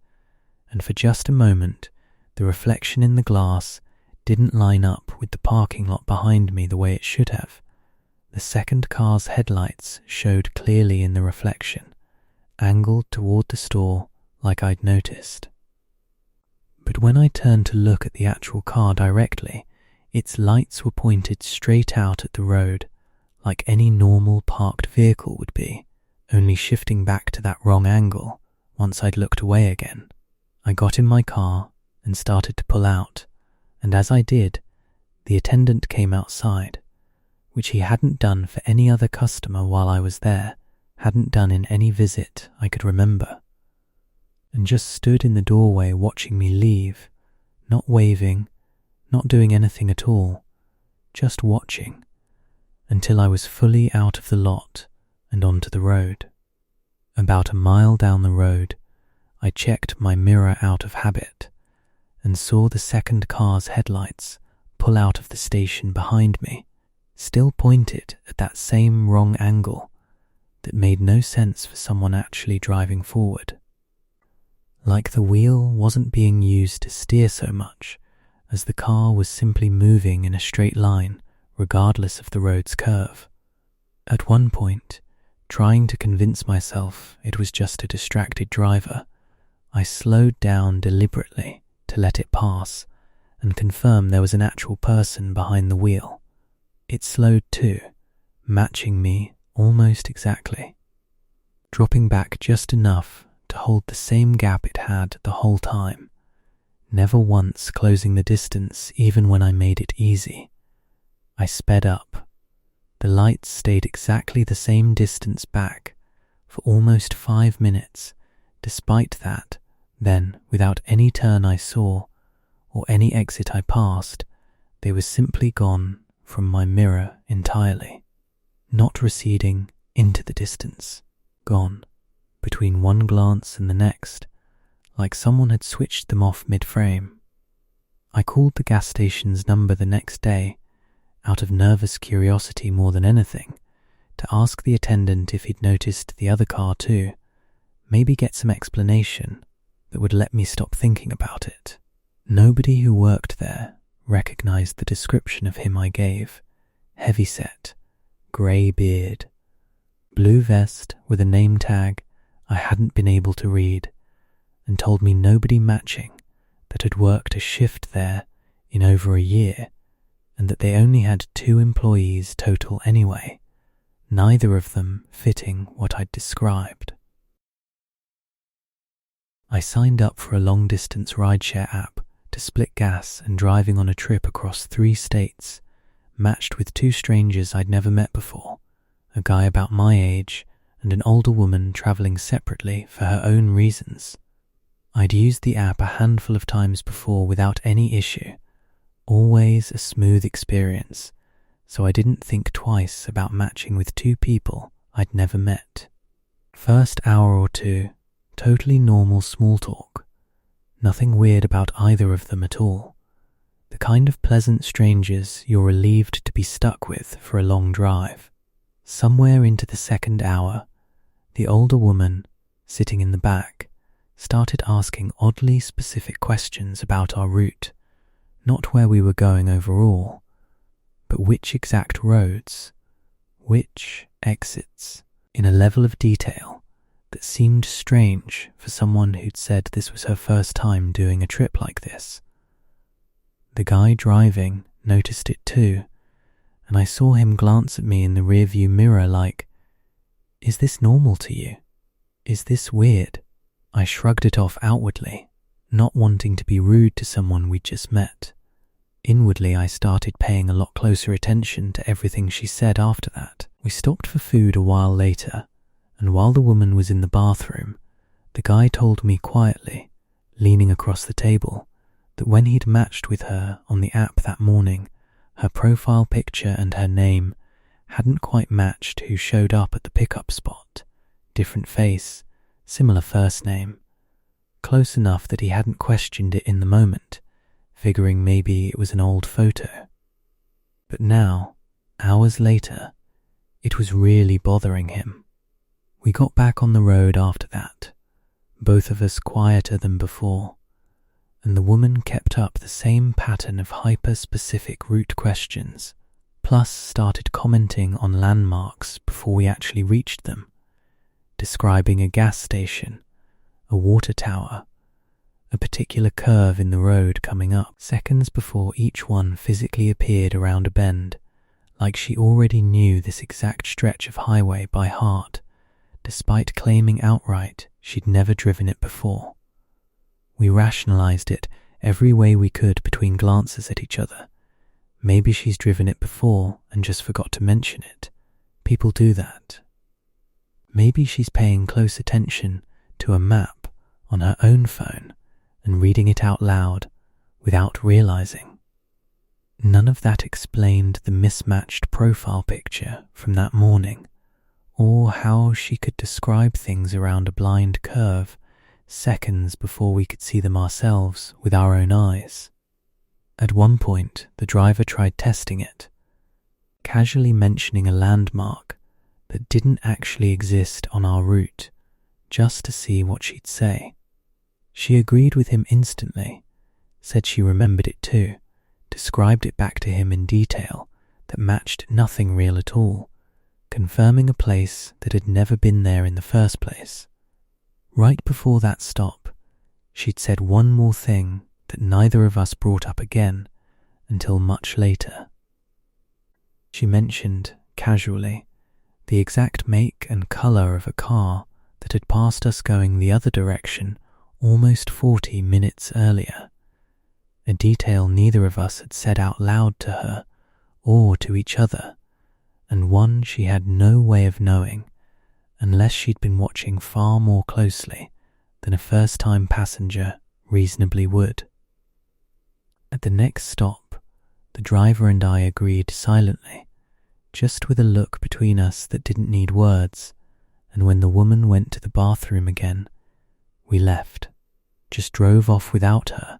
and for just a moment, the reflection in the glass didn't line up with the parking lot behind me the way it should have. The second car's headlights showed clearly in the reflection, angled toward the store like I'd noticed. But when I turned to look at the actual car directly, Its lights were pointed straight out at the road, like any normal parked vehicle would be, only shifting back to that wrong angle once I'd looked away again. I got in my car and started to pull out, and as I did, the attendant came outside, which he hadn't done for any other customer while I was there, hadn't done in any visit I could remember, and just stood in the doorway watching me leave, not waving, not doing anything at all, just watching, until I was fully out of the lot and onto the road. About a mile down the road, I checked my mirror out of habit and saw the second car's headlights pull out of the station behind me, still pointed at that same wrong angle that made no sense for someone actually driving forward. Like the wheel wasn't being used to steer so much as the car was simply moving in a straight line regardless of the road's curve. At one point, trying to convince myself it was just a distracted driver, I slowed down deliberately to let it pass and confirm there was an actual person behind the wheel. It slowed too, matching me almost exactly, dropping back just enough to hold the same gap it had the whole time, never once closing the distance even when I made it easy. I sped up. The lights stayed exactly the same distance back for almost 5 minutes. Despite that, then, without any turn I saw or any exit I passed, they were simply gone from my mirror entirely, not receding into the distance, gone between one glance and the next, like someone had switched them off mid-frame. I called the gas station's number the next day, out of nervous curiosity more than anything, to ask the attendant if he'd noticed the other car too, maybe get some explanation that would let me stop thinking about it. Nobody who worked there recognized the description of him I gave: heavyset, grey beard, blue vest with a name tag I hadn't been able to read, and told me nobody matching that had worked a shift there in over a year, and that they only had 2 employees total anyway, neither of them fitting what I'd described. I signed up for a long-distance rideshare app to split gas and driving on a trip across 3 states, matched with 2 strangers I'd never met before, a guy about my age and an older woman travelling separately for her own reasons. I'd used the app a handful of times before without any issue, always a smooth experience, so I didn't think twice about matching with 2 people I'd never met. First hour or 2, totally normal small talk, nothing weird about either of them at all, the kind of pleasant strangers you're relieved to be stuck with for a long drive. Somewhere into the second hour, the older woman, sitting in the back, started asking oddly specific questions about our route, not where we were going overall, but which exact roads, which exits, in a level of detail that seemed strange for someone who'd said this was her first time doing a trip like this. The guy driving noticed it too, and I saw him glance at me in the rearview mirror like, "Is this normal to you? Is this weird?" I shrugged it off outwardly, not wanting to be rude to someone we'd just met. Inwardly, I started paying a lot closer attention to everything she said after that. We stopped for food a while later, and while the woman was in the bathroom, the guy told me quietly, leaning across the table, that when he'd matched with her on the app that morning, her profile picture and her name hadn't quite matched who showed up at the pickup spot. Different face, similar first name. Close enough that he hadn't questioned it in the moment, figuring maybe it was an old photo. But now, hours later, it was really bothering him. We got back on the road after that, both of us quieter than before, and the woman kept up the same pattern of hyper-specific route questions, plus started commenting on landmarks before we actually reached them, describing a gas station, a water tower, a particular curve in the road coming up, seconds before each one physically appeared around a bend, like she already knew this exact stretch of highway by heart, despite claiming outright she'd never driven it before. We rationalized it every way we could between glances at each other. Maybe she's driven it before and just forgot to mention it. People do that. Maybe she's paying close attention to a map on her own phone and reading it out loud without realizing. None of that explained the mismatched profile picture from that morning, or how she could describe things around a blind curve seconds before we could see them ourselves with our own eyes. At one point, the driver tried testing it, casually mentioning a landmark that didn't actually exist on our route, just to see what she'd say. She agreed with him instantly, said she remembered it too, described it back to him in detail that matched nothing real at all, confirming a place that had never been there in the first place. Right before that stop, she'd said one more thing that neither of us brought up again until much later. She mentioned, casually, the exact make and colour of a car that had passed us going the other direction almost 40 minutes earlier, a detail neither of us had said out loud to her or to each other, and one she had no way of knowing unless she'd been watching far more closely than a first-time passenger reasonably would. At the next stop, the driver and I agreed silently, just with a look between us that didn't need words, and when the woman went to the bathroom again, we left, just drove off without her.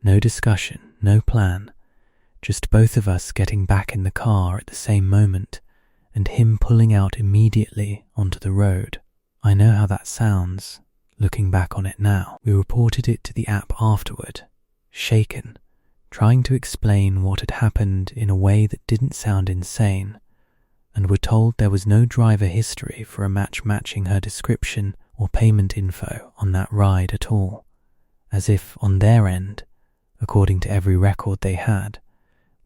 No discussion, no plan, just both of us getting back in the car at the same moment and him pulling out immediately onto the road. I know how that sounds, looking back on it now. We reported it to the app afterward, shaken, trying to explain what had happened in a way that didn't sound insane, and were told there was no driver history for a match matching her description or payment info on that ride at all, as if on their end, according to every record they had,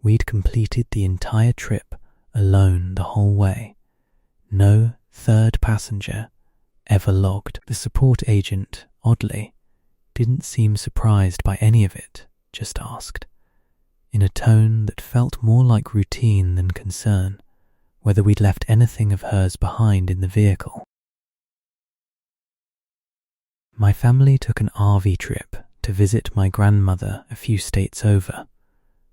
we'd completed the entire trip alone the whole way. No third passenger ever logged. The support agent, oddly, didn't seem surprised by any of it, just asked, in a tone that felt more like routine than concern, whether we'd left anything of hers behind in the vehicle. My family took an RV trip to visit my grandmother a few states over,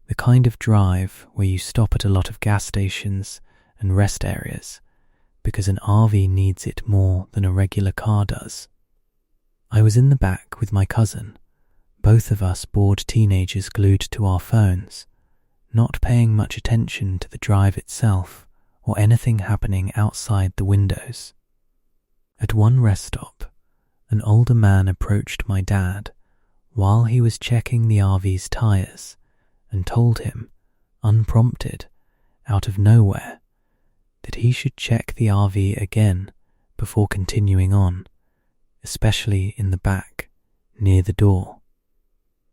the kind of drive where you stop at a lot of gas stations and rest areas because an RV needs it more than a regular car does. I was in the back with my cousin, both of us bored teenagers glued to our phones, not paying much attention to the drive itself or anything happening outside the windows. At one rest stop, an older man approached my dad while he was checking the RV's tyres and told him, unprompted, out of nowhere, that he should check the RV again before continuing on, especially in the back, near the door.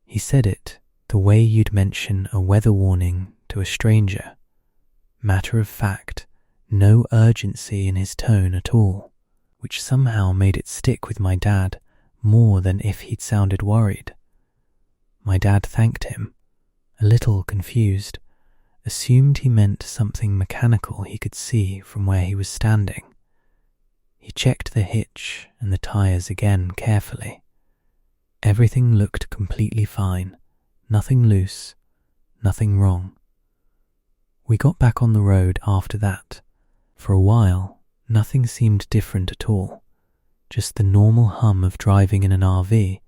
He said it the way you'd mention a weather warning to a stranger, matter of fact, no urgency in his tone at all, which somehow made it stick with my dad more than if he'd sounded worried. My dad thanked him, a little confused, assumed he meant something mechanical he could see from where he was standing. He checked the hitch and the tyres again carefully. Everything looked completely fine, nothing loose, nothing wrong. We got back on the road after that. For a while, nothing seemed different at all, just the normal hum of driving in an RV,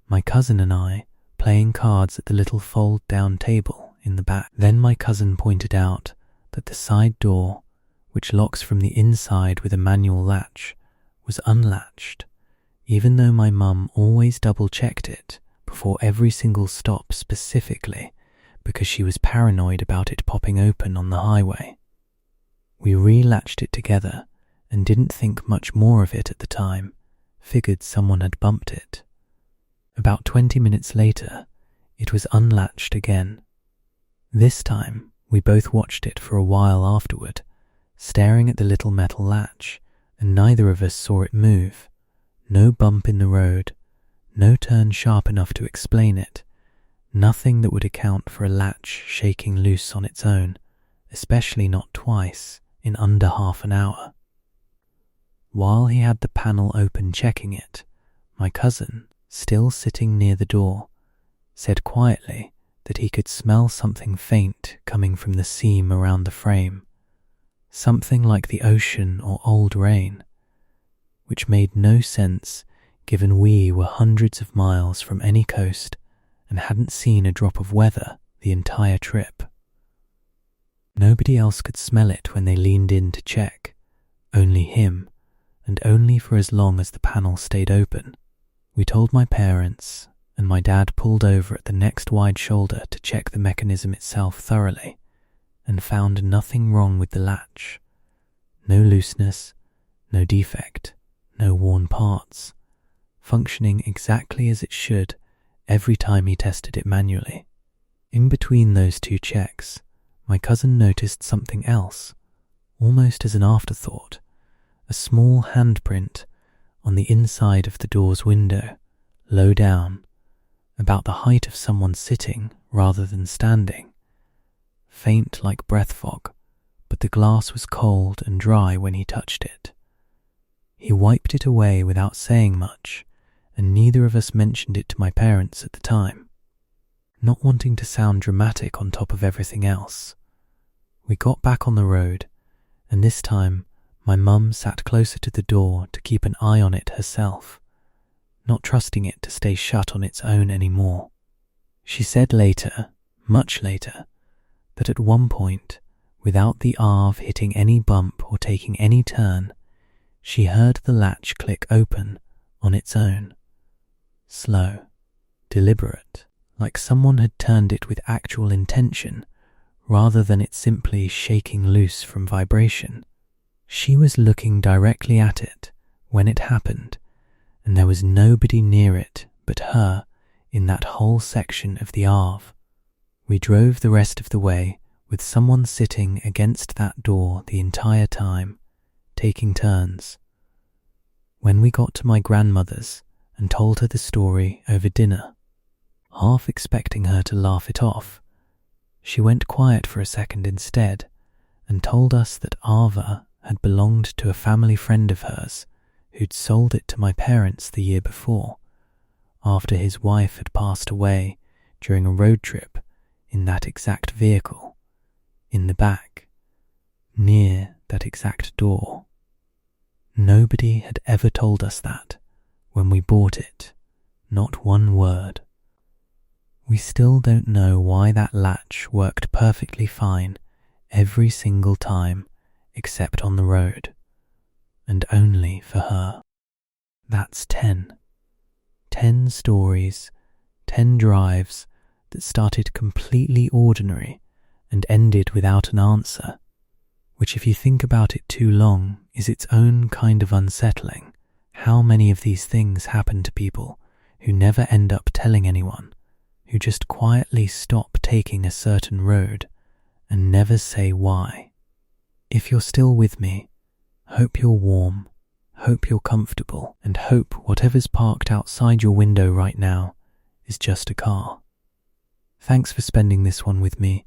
my cousin and I playing cards at the little fold-down table in the back. Then my cousin pointed out that the side door, which locks from the inside with a manual latch, was unlatched, even though my mum always double-checked it before every single stop specifically because she was paranoid about it popping open on the highway. We re-latched it together and didn't think much more of it at the time, figured someone had bumped it. About 20 minutes later, it was unlatched again. This time, we both watched it for a while afterward, staring at the little metal latch, and neither of us saw it move. No bump in the road, no turn sharp enough to explain it, nothing that would account for a latch shaking loose on its own, especially not twice in under half an hour. While he had the panel open checking it, my cousin, still sitting near the door, said quietly that he could smell something faint coming from the seam around the frame, something like the ocean or old rain, which made no sense given we were hundreds of miles from any coast and hadn't seen a drop of weather the entire trip. Nobody else could smell it when they leaned in to check, only him, and only for as long as the panel stayed open. We told my parents, and my dad pulled over at the next wide shoulder to check the mechanism itself thoroughly, and found nothing wrong with the latch. No looseness, no defect, no worn parts, functioning exactly as it should every time he tested it manually. In between those two checks, my cousin noticed something else, almost as an afterthought, a small handprint on the inside of the door's window, low down, about the height of someone sitting rather than standing. Faint like breath fog, but the glass was cold and dry when he touched it. He wiped it away without saying much, and neither of us mentioned it to my parents at the time, not wanting to sound dramatic on top of everything else. We got back on the road, and this time my mum sat closer to the door to keep an eye on it herself, not trusting it to stay shut on its own anymore. She said later, much later, that at one point, without the Arv hitting any bump or taking any turn, she heard the latch click open on its own. Slow, deliberate, like someone had turned it with actual intention, rather than it simply shaking loose from vibration. She was looking directly at it when it happened, and there was nobody near it but her in that whole section of the Arv. We drove the rest of the way with someone sitting against that door the entire time, taking turns. When we got to my grandmother's and told her the story over dinner, half expecting her to laugh it off, she went quiet for a second instead and told us that Ava had belonged to a family friend of hers who'd sold it to my parents the year before, after his wife had passed away during a road trip in that exact vehicle, in the back, near that exact door. Nobody had ever told us that when we bought it, not one word. We still don't know why that latch worked perfectly fine every single time except on the road, and only for her. That's 10. 10 stories, 10 drives that started completely ordinary and ended without an answer, which if you think about it too long is its own kind of unsettling. How many of these things happen to people who never end up telling anyone, who just quietly stop taking a certain road and never say why? If you're still with me, hope you're warm, hope you're comfortable, and hope whatever's parked outside your window right now is just a car. Thanks for spending this one with me.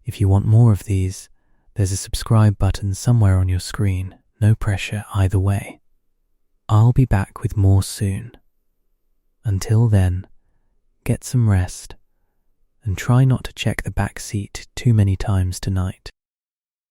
If you want more of these, there's a subscribe button somewhere on your screen. No pressure either way. I'll be back with more soon. Until then, get some rest and try not to check the back seat too many times tonight.